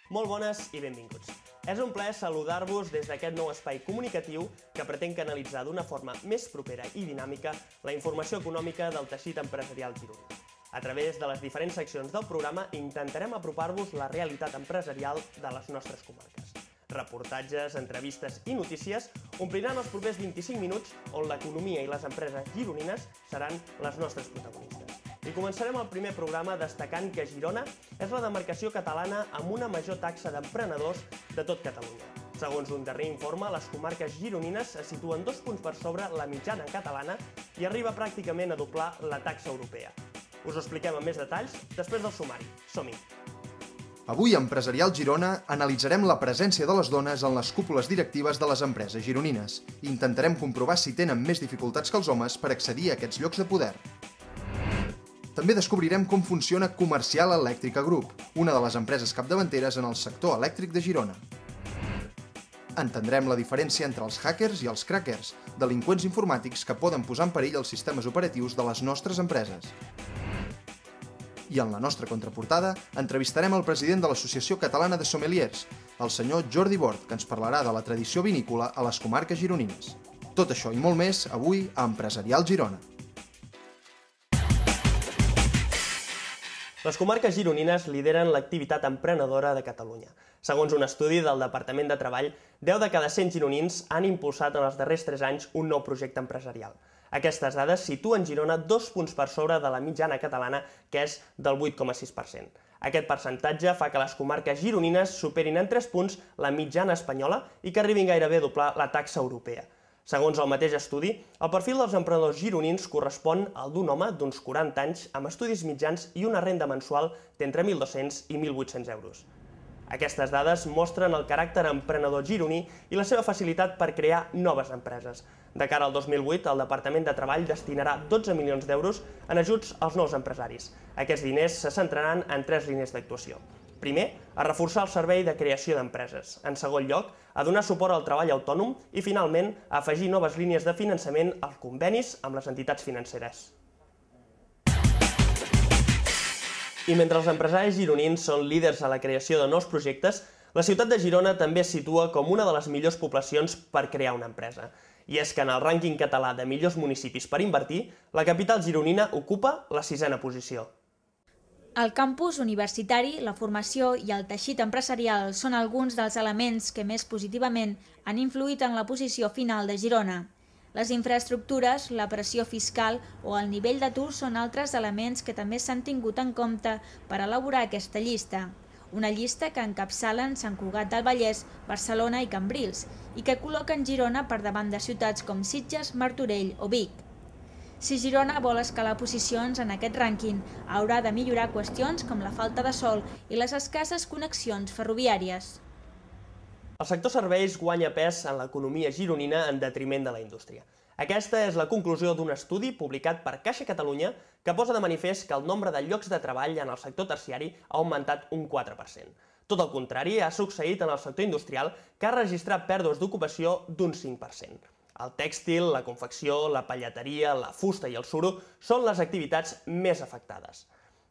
Molt bones i benvinguts. És un plaer saludar-vos des d'aquest nou espai comunicatiu que pretén canalitzar d'una forma més propera i dinàmica la informació econòmica del teixit empresarial gironí. A través de les diferents seccions del programa intentarem apropar-vos la realitat empresarial de les nostres comarques. Reportatges, entrevistes i notícies ompliran els propers 25 minuts on l'economia i les empreses gironines seran les nostres protagonistes. I començarem el primer programa destacant que Girona és la demarcació catalana amb una major taxa d'emprenedors de tot Catalunya. Segons un darrer informe, les comarques gironines se situen 2 punts per sobre la mitjana catalana i arriba pràcticament a doblar la taxa europea. Us ho expliquem amb més detalls després del sumari. Som-hi! Avui a Empresarial Girona analitzarem la presència de les dones en les cúpules directives de les empreses gironines. Intentarem comprovar si tenen més dificultats que els homes per accedir a aquests llocs de poder. També descobrirem com funciona Comercial Elèctrica Group, una de les empreses capdavanteres en el sector elèctric de Girona. Entendrem la diferència entre els hackers i els crackers, delinqüents informàtics que poden posar en perill els sistemes operatius de les nostres empreses. I en la nostra contraportada entrevistarem el president de l'Associació Catalana de Sommeliers, el senyor Jordi Bort, que ens parlarà de la tradició vinícola a les comarques gironines. Tot això i molt més avui a Empresarial Girona. Les comarques gironines lideren l'activitat emprenedora de Catalunya. Segons un estudi del Departament de Treball, 10 de cada 100 gironins han impulsat en els darrers 3 anys un nou projecte empresarial. Aquestes dades situen Girona 2 punts per sobre de la mitjana catalana, que és del 8,6%. Aquest percentatge fa que les comarques gironines superin en 3 punts la mitjana espanyola i que arribin gairebé a doblar la taxa europea. Segons el mateix estudi, el perfil dels emprenedors gironins correspon al d'un home d'uns 40 anys amb estudis mitjans i una renda mensual d'entre 1.200 i 1.800 euros. Aquestes dades mostren el caràcter emprenedor gironí i la seva facilitat per crear noves empreses. De cara al 2008, el Departament de Treball destinarà 12 milions d'euros en ajuts als nous empresaris. Aquests diners se centraran en 3 línies d'actuació. Primer, a reforçar el servei de creació d'empreses. En segon lloc, a donar suport al treball autònom i, finalment, a afegir noves línies de finançament als convenis amb les entitats financeres. I mentre els empresaris gironins són líders a la creació de nous projectes, la ciutat de Girona també es situa com una de les millors poblacions per crear una empresa. I és que en el rànquing català de millors municipis per invertir, la capital gironina ocupa la 6a posició. El campus universitari, la formació i el teixit empresarial són alguns dels elements que més positivament han influït en la posició final de Girona. Les infraestructures, la pressió fiscal o el nivell d'atur són altres elements que també s'han tingut en compte per elaborar aquesta llista. Una llista que encapçalen Sant Cugat del Vallès, Barcelona i Cambrils i que col·loquen Girona per davant de ciutats com Sitges, Martorell o Vic. Si Girona vol escalar posicions en aquest rànquing, haurà de millorar qüestions com la falta de sòl i les escasses connexions ferroviàries. El sector serveis guanya pes en l'economia gironina en detriment de la indústria. Aquesta és la conclusió d'un estudi publicat per Caixa Catalunya que posa de manifest que el nombre de llocs de treball en el sector terciari ha augmentat un 4%. Tot el contrari ha succeït en el sector industrial, que ha registrat pèrdues d'ocupació d'un 5%. El tèxtil, la confecció, la pelleteria, la fusta i el suro són les activitats més afectades.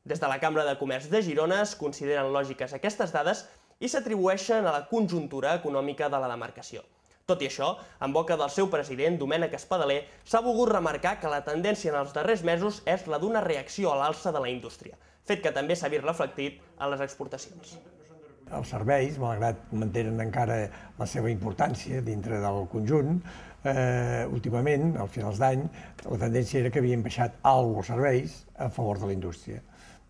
Des de la Cambra de Comerç de Girona es consideren lògiques aquestes dades i s'atribueixen a la conjuntura econòmica de la demarcació. Tot i això, en boca del seu president, Domènec Espadaler, s'ha volgut remarcar que la tendència en els darrers mesos és la d'una reacció a l'alça de la indústria, fet que també s'ha vist reflectit en les exportacions. Els serveis, malgrat mantenen encara la seva importància dintre del conjunt, últimament, al finals d'any, la tendència era que havien baixat alguns serveis a favor de la indústria,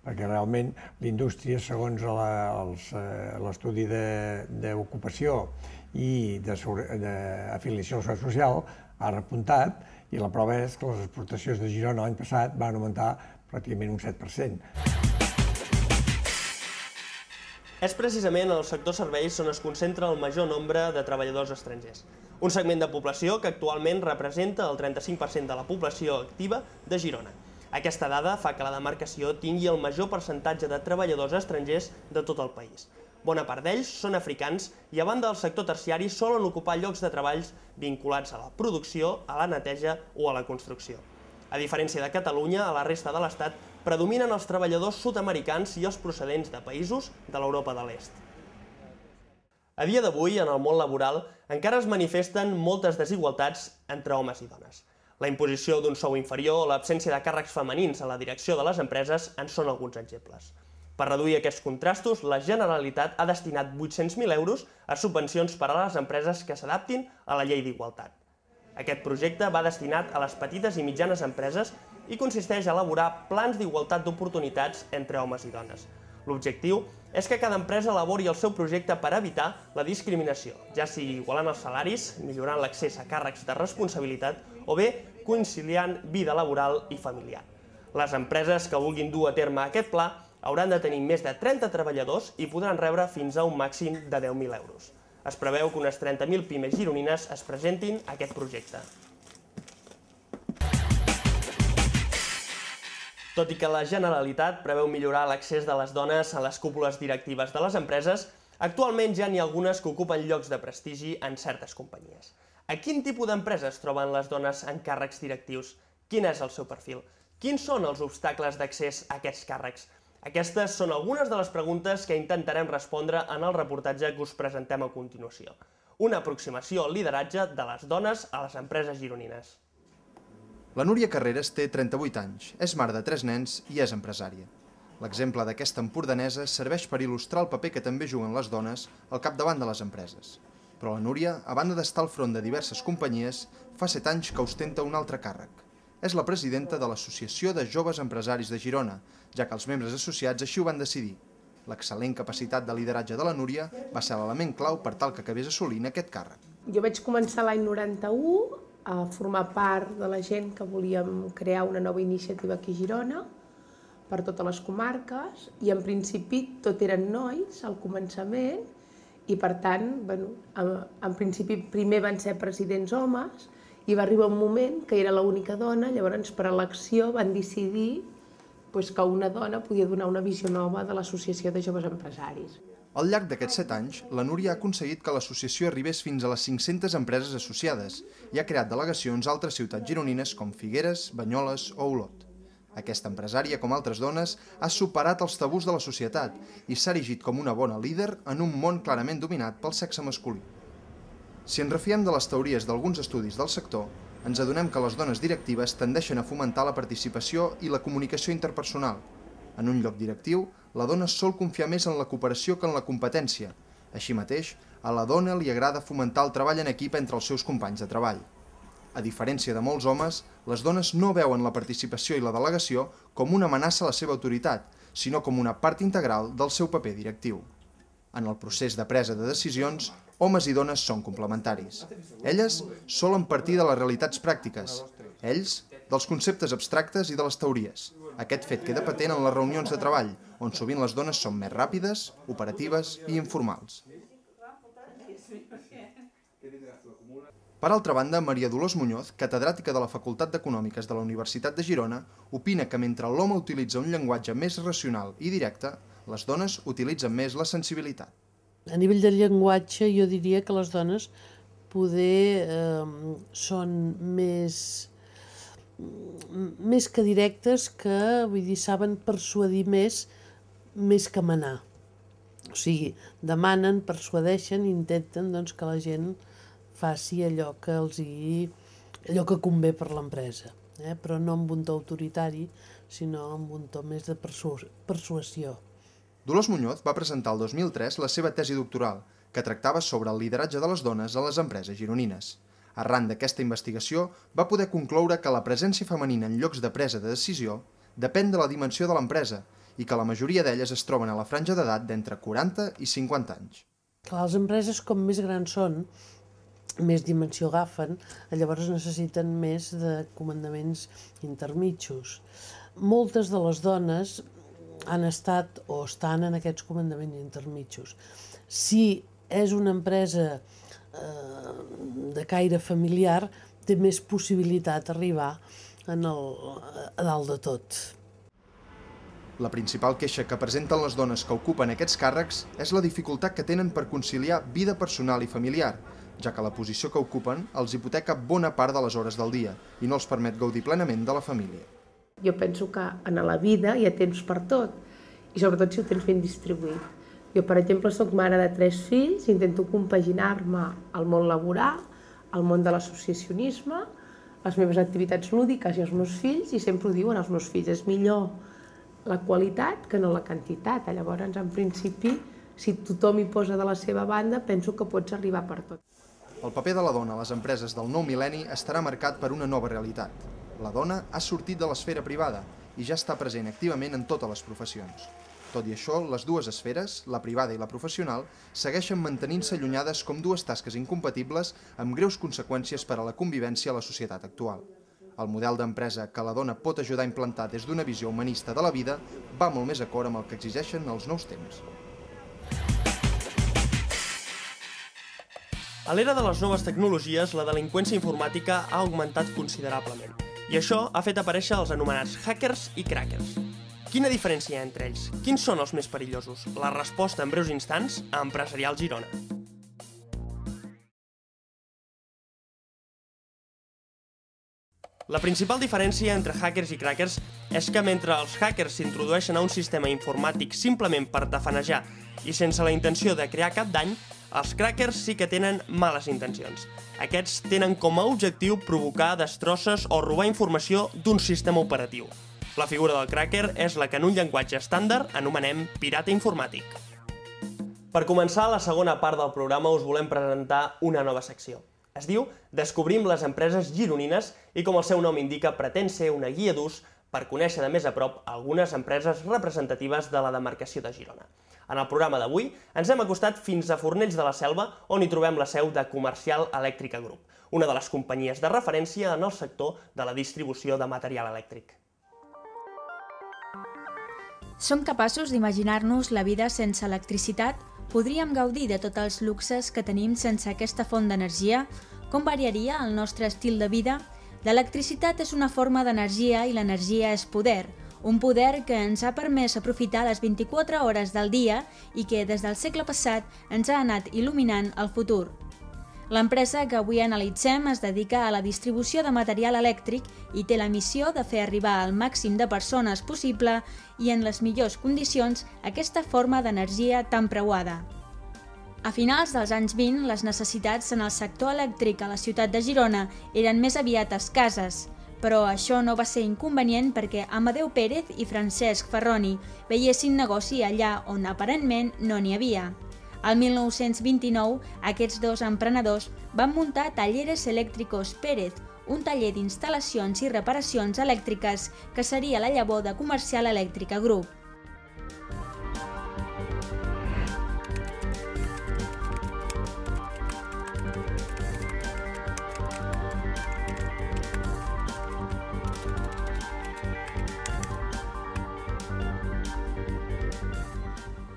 perquè realment la indústria, segons l'estudi d'ocupació i d'afiliació a la seguretat social, ha repuntat i la prova és que les exportacions de Girona l'any passat van augmentar pràcticament un 7%. És precisament en el sector serveis on es concentra el major nombre de treballadors estrangers. Un segment de població que actualment representa el 35% de la població activa de Girona. Aquesta dada fa que la demarcació tingui el major percentatge de treballadors estrangers de tot el país. Bona part d'ells són africans i a banda del sector terciari solen ocupar llocs de treballs vinculats a la producció, a la neteja o a la construcció. A diferència de Catalunya, a la resta de l'Estat predominen els treballadors sud-americans i els procedents de països de l'Europa de l'Est. A dia d'avui, en el món laboral, encara es manifesten moltes desigualtats entre homes i dones. La imposició d'un sou inferior o l'absència de càrrecs femenins a la direcció de les empreses en són alguns exemples. Per reduir aquests contrastos, la Generalitat ha destinat 800.000 euros a subvencions per a les empreses que s'adaptin a la llei d'igualtat. Aquest projecte va destinat a les petites i mitjanes empreses i consisteix a elaborar plans d'igualtat d'oportunitats entre homes i dones. L'objectiu és que cada empresa elabori el seu projecte per evitar la discriminació, ja sigui igualant els salaris, millorant l'accés a càrrecs de responsabilitat o bé conciliant vida laboral i familiar. Les empreses que vulguin dur a terme aquest pla hauran de tenir més de 30 treballadors i podran rebre fins a un màxim de 10.000 euros. Es preveu que unes 30.000 pimes gironines es presentin a aquest projecte. Tot i que la Generalitat preveu millorar l'accés de les dones a les cúpules directives de les empreses, actualment ja n'hi ha algunes que ocupen llocs de prestigi en certes companyies. A quin tipus d'empreses troben les dones en càrrecs directius? Quin és el seu perfil? Quins són els obstacles d'accés a aquests càrrecs? Aquestes són algunes de les preguntes que intentarem respondre en el reportatge que us presentem a continuació. Una aproximació al lideratge de les dones a les empreses gironines. La Núria Carreras té 38 anys, és mare de 3 nens i és empresària. L'exemple d'aquesta empordanesa serveix per il·lustrar el paper que també juguen les dones al capdavant de les empreses. Però la Núria, a banda d'estar al front de diverses companyies, fa 7 anys que ostenta un altre càrrec. És la presidenta de l'Associació de Joves Empresaris de Girona, ja que els membres associats així ho van decidir. L'excel·lent capacitat de lideratge de la Núria va ser l'element clau per tal que acabés assolint aquest càrrec. Jo vaig començar l'any 91 a formar part de la gent que volíem crear una nova iniciativa aquí a Girona per totes les comarques i en principi tot eren nois al començament i per tant, en principi primer van ser presidents homes i va arribar un moment que era l'única dona, llavors per elecció van decidir que una dona podia donar una visió nova de l'Associació de Joves Empresaris. Al llarg d'aquests 7 anys, la Núria ha aconseguit que l'associació arribés fins a les 500 empreses associades i ha creat delegacions a altres ciutats gironines com Figueres, Banyoles o Olot. Aquesta empresària, com altres dones, ha superat els tabús de la societat i s'ha erigit com una bona líder en un món clarament dominat pel sexe masculí. Si ens refiem de les teories d'alguns estudis del sector, ens adonem que les dones directives tendeixen a fomentar la participació i la comunicació interpersonal. En un lloc directiu, la dona sol confiar més en la cooperació que en la competència. Així mateix, a la dona li agrada fomentar el treball en equip entre els seus companys de treball. A diferència de molts homes, les dones no veuen la participació i la delegació com una amenaça a la seva autoritat, sinó com una part integral del seu paper directiu. En el procés de presa de decisions, homes i dones són complementaris. Elles solen partir de les realitats pràctiques, ells dels conceptes abstractes i de les teories. Aquest fet queda patent en les reunions de treball, on sovint les dones són més ràpides, operatives i informals. Per altra banda, Maria Dolors Muñoz, catedràtica de la Facultat d'Econòmiques de la Universitat de Girona, opina que mentre l'home utilitza un llenguatge més racional i directe, les dones utilitzen més la sensibilitat. A nivell de llenguatge, jo diria que les dones poder són més que directes, que saben persuadir més que manar. O sigui, demanen, persuadeixen, intenten que la gent faci allò que convé per l'empresa, però no amb un to autoritari, sinó amb un to més de persuasió. Dolors Muñoz va presentar el 2003 la seva tesi doctoral, que tractava sobre el lideratge de les dones a les empreses gironines. Arran d'aquesta investigació, va poder concloure que la presència femenina en llocs de presa de decisió depèn de la dimensió de l'empresa i que la majoria d'elles es troben a la franja d'edat d'entre 40 i 50 anys. Les empreses, com més grans són, més dimensió agafen, llavors necessiten més de comandaments intermitjos. Moltes de les dones han estat o estan en aquests comandaments intermitjos. Si és una empresa de caire familiar, té més possibilitat d'arribar a dalt de tot. La principal queixa que presenten les dones que ocupen aquests càrrecs és la dificultat que tenen per conciliar vida personal i familiar, ja que la posició que ocupen els hipoteca bona part de les hores del dia i no els permet gaudir plenament de la família. Jo penso que en la vida hi ha temps per tot, i sobretot si ho tens ben distribuït. Jo, per exemple, soc mare de 3 fills, intento compaginar-me al món laboral, al món de l'associacionisme, les meves activitats lúdiques i els meus fills, i sempre ho diuen els meus fills, és millor la qualitat que no la quantitat. Llavors, en principi, si tothom hi posa de la seva banda, penso que pots arribar per tot. El paper de la dona a les empreses del nou mil·lenni estarà marcat per una nova realitat. La dona ha sortit de l'esfera privada i ja està present activament en totes les professions. Tot i això, les dues esferes, la privada i la professional, segueixen mantenint-se allunyades com dues tasques incompatibles amb greus conseqüències per a la convivència a la societat actual. El model d'empresa que la dona pot ajudar a implantar des d'una visió humanista de la vida va molt més acord amb el que exigeixen els nous temps. A l'era de les noves tecnologies, la delinqüència informàtica ha augmentat considerablement. I això ha fet aparèixer els anomenats hackers i crackers. Quina diferència hi ha entre ells? Quins són els més perillosos? La resposta en breus instants a Empresarial Girona. La principal diferència entre hackers i crackers és que mentre els hackers s'introdueixen a un sistema informàtic simplement per tafanejar i sense la intenció de crear cap dany, els crackers sí que tenen males intencions. Aquests tenen com a objectiu provocar destrosses o robar informació d'un sistema operatiu. La figura del cracker és la que en un llenguatge estàndard anomenem pirata informàtic. Per començar la segona part del programa us volem presentar una nova secció. Es diu Descobrim les empreses gironines i, com el seu nom indica, pretén ser una guia d'ús per conèixer de més a prop algunes empreses representatives de la demarcació de Girona. En el programa d'avui ens hem acostat fins a Fornells de la Selva, on hi trobem la seu de Comercial Elèctrica Group, una de les companyies de referència en el sector de la distribució de material elèctric. Som capaços d'imaginar-nos la vida sense electricitat? Podríem gaudir de tots els luxes que tenim sense aquesta font d'energia? Com variaria el nostre estil de vida? L'electricitat és una forma d'energia i l'energia és poder. Un poder que ens ha permès aprofitar les 24 hores del dia i que des del segle passat ens ha anat il·luminant el futur. L'empresa que avui analitzem es dedica a la distribució de material elèctric i té la missió de fer arribar al màxim de persones possible i en les millors condicions aquesta forma d'energia tan preuada. A finals dels anys 20, les necessitats en el sector elèctric a la ciutat de Girona eren més aviat escasses, però això no va ser inconvenient perquè Amadeu Pérez i Francesc Ferroni veiessin negoci allà on aparentment no n'hi havia. Al 1929, aquests dos emprenedors van muntar Talleres Eléctricos Pérez, un taller d'instal·lacions i reparacions elèctriques que seria la llavor de Comercial Elèctrica Group.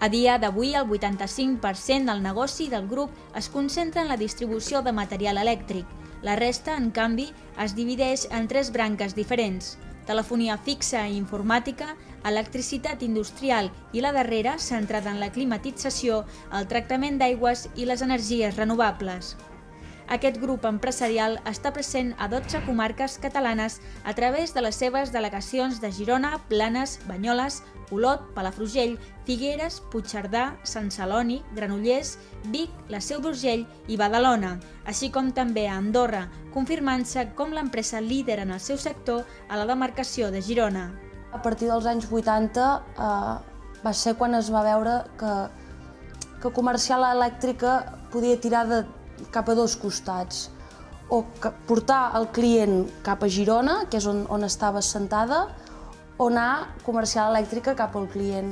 A dia d'avui, el 85% del negoci del grup es concentra en la distribució de material elèctric. La resta, en canvi, es divideix en 3 branques diferents: telefonia fixa i informàtica, electricitat industrial i la darrera, centrada en la climatització, el tractament d'aigües i les energies renovables. Aquest grup empresarial està present a 12 comarques catalanes a través de les seves delegacions de Girona, Blanes, Banyoles, Olot, Palafrugell, Figueres, Puigcerdà, Sant Celoni, Granollers, Vic, la Seu d'Urgell i Badalona, així com també a Andorra, confirmant-se com l'empresa líder en el seu sector a la demarcació de Girona. A partir dels anys 80 va ser quan es va veure que Comercial Elèctrica podia tirar cap a 2 costats, o portar el client cap a Girona, que és on estava assentada, o anar Comercial Elèctrica cap al client.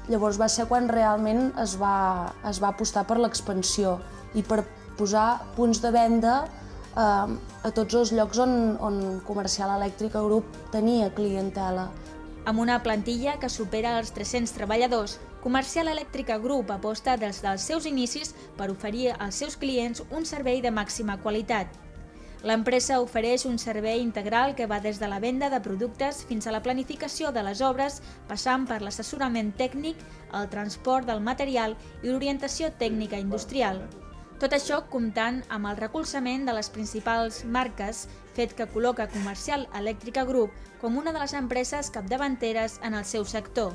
Llavors va ser quan realment es va apostar per l'expansió i per posar punts de venda a tots els llocs on Comercial Elèctrica Group tenia clientela. Amb una plantilla que supera els 300 treballadors, Comercial Elèctrica Group aposta des dels seus inicis per oferir als seus clients un servei de màxima qualitat. L'empresa ofereix un servei integral que va des de la venda de productes fins a la planificació de les obres, passant per l'assessorament tècnic, el transport del material i l'orientació tècnica industrial. Tot això comptant amb el recolzament de les principals marques, fet que col·loca Comercial Elèctrica Group com una de les empreses capdavanteres en el seu sector.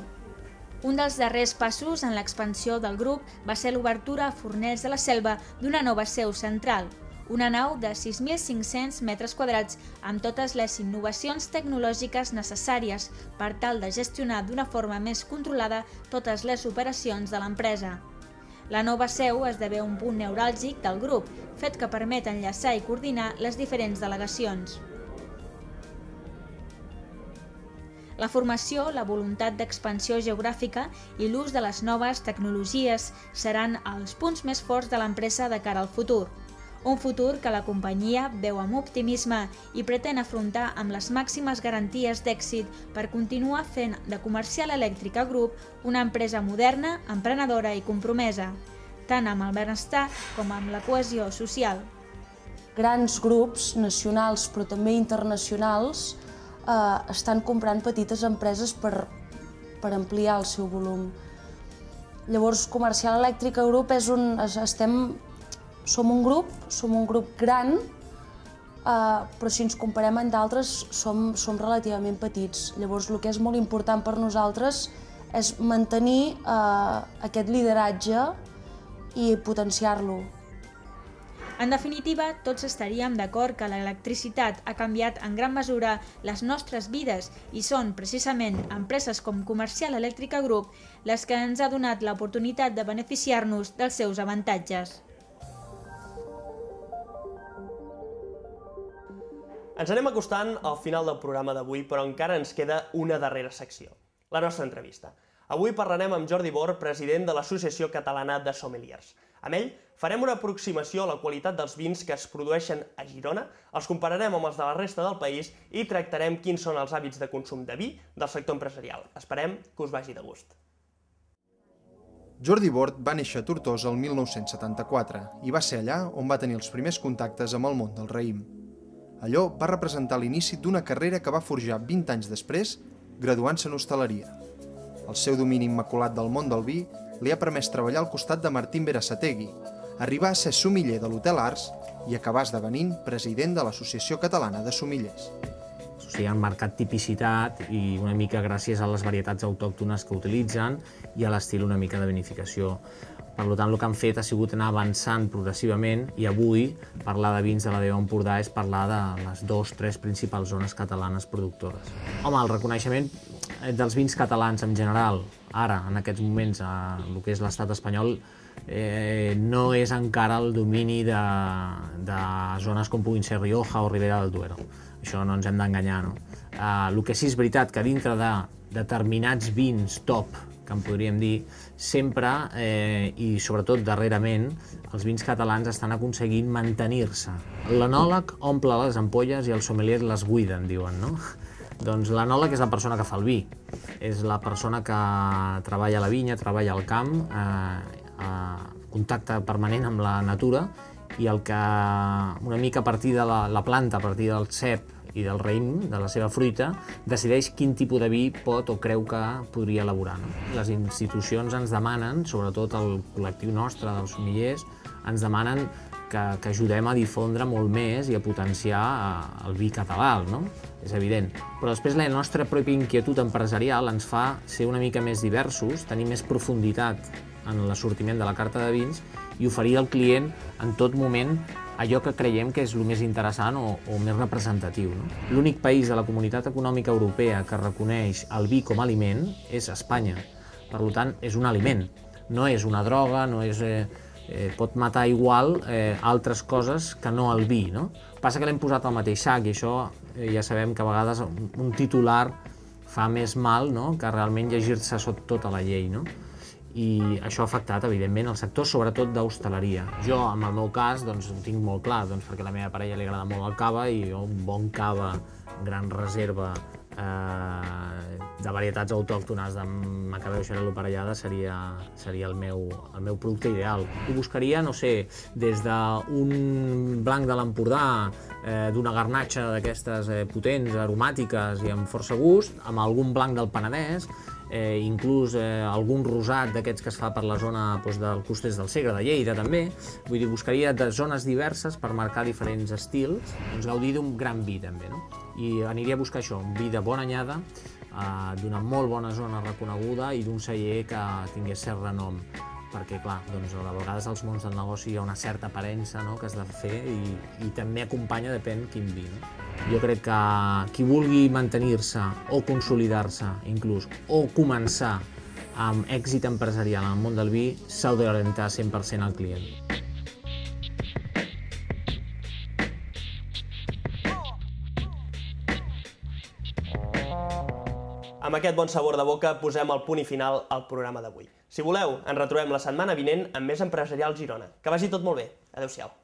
Un dels darrers passos en l'expansió del grup va ser l'obertura a Fornells de la Selva d'una nova seu central, una nau de 6.500 metres quadrats amb totes les innovacions tecnològiques necessàries per tal de gestionar d'una forma més controlada totes les operacions de l'empresa. La nova seu esdevé un punt neuràlgic del grup, fet que permet enllaçar i coordinar les diferents delegacions. La formació, la voluntat d'expansió geogràfica i l'ús de les noves tecnologies seran els punts més forts de l'empresa de cara al futur. Un futur que la companyia veu amb optimisme i pretén afrontar amb les màximes garanties d'èxit per continuar fent de Comercial Elèctrica Group una empresa moderna, emprenedora i compromesa, tant amb el benestar com amb la cohesió social. Grans grups nacionals però també internacionals estan comprant petites empreses per ampliar el seu volum. Llavors, Comercial Elèctrica Group som un grup gran, però si ens comparem amb d'altres som relativament petits. Llavors, el que és molt important per nosaltres és mantenir aquest lideratge i potenciar-lo. En definitiva, tots estaríem d'acord que l'electricitat ha canviat en gran mesura les nostres vides i són precisament empreses com Comercial Elèctrica Group les que ens ha donat l'oportunitat de beneficiar-nos dels seus avantatges. Ens anem acostant al final del programa d'avui, però encara ens queda una darrera secció, la nostra entrevista. Avui parlarem amb Jordi Bor, president de l'Associació Catalana de Sommeliers. Amb ell farem una aproximació a la qualitat dels vins que es produeixen a Girona, els compararem amb els de la resta del país i tractarem quins són els hàbits de consum de vi del sector empresarial. Esperem que us vagi de gust. Jordi Bor va néixer a Tortosa el 1974 i va ser allà on va tenir els primers contactes amb el món del raïm. Allò va representar l'inici d'una carrera que va forjar 20 anys després, graduant-se en hostaleria. El seu domini immaculat del món del vi li ha permès treballar al costat de Martín Berasategui, arribar a ser sommelier de l'Hotel Ars i acabar esdevenint president de l'Associació Catalana de Sommeliers. O sigui, han marcat tipicitat i una mica gràcies a les varietats autòctones que utilitzen i a l'estil una mica de vinificació. Per tant, el que han fet ha sigut anar avançant progressivament i avui parlar de vins de la Deva Empordà és parlar de les 2 o 3 principals zones catalanes productores. Home, el reconeixement dels vins catalans en general, ara, en aquests moments, el que és l'estat espanyol, no és encara el domini de zones com puguin ser Rioja o Ribera del Duero. Això no ens hem d'enganyar, no? El que sí és veritat que dintre de determinats vins top, que en podríem dir, sempre i sobretot darrerament, els vins catalans estan aconseguint mantenir-se. L'enòleg omple les ampolles i els sommeliers les buiden, diuen, no? Doncs l'enòleg és la persona que fa el vi, és la persona que treballa a la vinya, treballa al camp, contacte permanent amb la natura i el que una mica a partir de la planta, a partir del cep i del raïm, de la seva fruita, decideix quin tipus de vi pot o creu que podria elaborar. Les institucions ens demanen, sobretot el col·lectiu nostre dels sommeliers, ens demanen que ajudem a difondre molt més i a potenciar el vi català, no? És evident. Però després la nostra pròpia inquietud empresarial ens fa ser una mica més diversos, tenir més profunditat en l'assortiment de la carta de vins i oferir al client en tot moment allò que creiem que és el més interessant o més representatiu. L'únic país de la Comunitat Econòmica Europea que reconeix el vi com a aliment és Espanya. Per tant, és un aliment, no és una droga, no és... pot matar igual altres coses que no el vi, no? Passa que l'hem posat al mateix sac i això ja sabem que a vegades un titular fa més mal que realment llegir-se tota la llei, no? I això ha afectat, evidentment, el sector, sobretot d'hostaleria. Jo, en el meu cas, ho tinc molt clar, perquè a la meva parella li agrada molt el cava i un bon cava, gran reserva de varietats autòctones de Macabeu Xarel·lo Parellada seria el meu producte ideal. Ho buscaria, no sé, des d'un blanc de l'Empordà, d'una garnatxa d'aquestes potents, aromàtiques i amb força gust, amb algun blanc del Penedès, inclús algun rosat d'aquests que es fa per la zona del Costers del Segre, de Lleida també. Vull dir, buscaria de zones diverses per marcar diferents estils, gaudir d'un gran vi també, no? I aniria a buscar això, un vi de bona anyada, d'una molt bona zona reconeguda i d'un celler que tingués cert renom. Perquè, clar, a vegades als mons del negoci hi ha una certa aparença que has de fer i també acompanya, depèn quin vi. Jo crec que qui vulgui mantenir-se o consolidar-se, inclús, o començar amb èxit empresarial en el món del vi, s'ha d'orientar 100% al client. Amb aquest bon sabor de boca posem el punt i final al programa d'avui. Si voleu, ens retrobem la setmana vinent amb més Empresarial Girona. Que vagi tot molt bé. Adéu-siau.